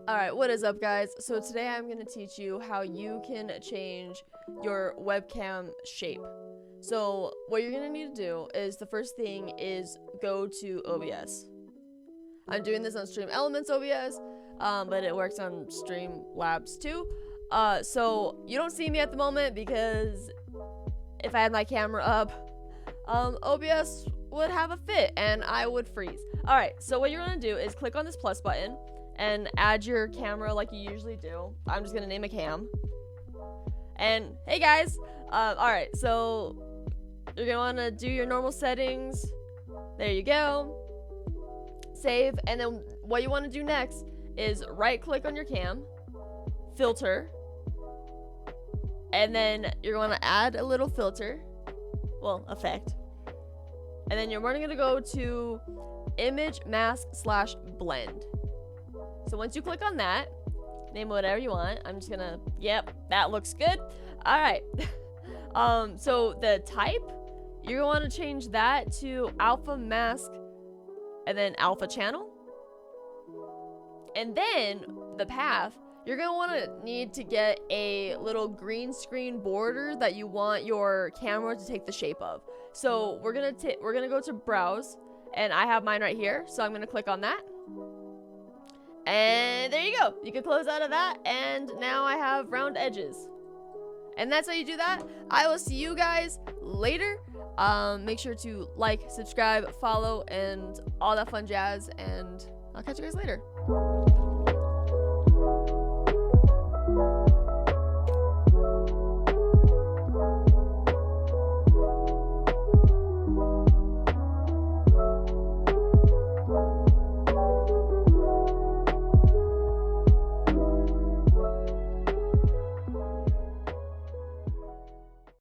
Alright, what is up guys? So today I'm going to teach you how you can change your webcam shape. So what you're going to need to do is, the first thing is go to OBS. I'm doing this on Stream Elements OBS, but it works on Streamlabs too. So you don't see me at the moment because if I had my camera up, OBS would have a fit and I would freeze. Alright, so what you're going to do is click on this plus button and add your camera like you usually do. I'm just gonna name a cam. And hey guys, alright, so you're gonna wanna do your normal settings. There you go. Save, and then what you wanna do next is right click on your cam, filter, and then you're gonna add a little filter, well, effect. And then you're gonna go to image mask / blend. So once you click on that, name whatever you want. I'm just gonna, yep, that looks good. All right. So the type, you're gonna want to change that to alpha mask and then alpha channel. And then the path, you're gonna need to get a little green screen border that you want your camera to take the shape of. So we're gonna go to browse, and I have mine right here. So I'm gonna click on that. And there you go. You can close out of that, and now I have round edges. And that's how you do that. I will see you guys later. Make sure to like, subscribe, follow, and all that fun jazz, and I'll catch you guys later.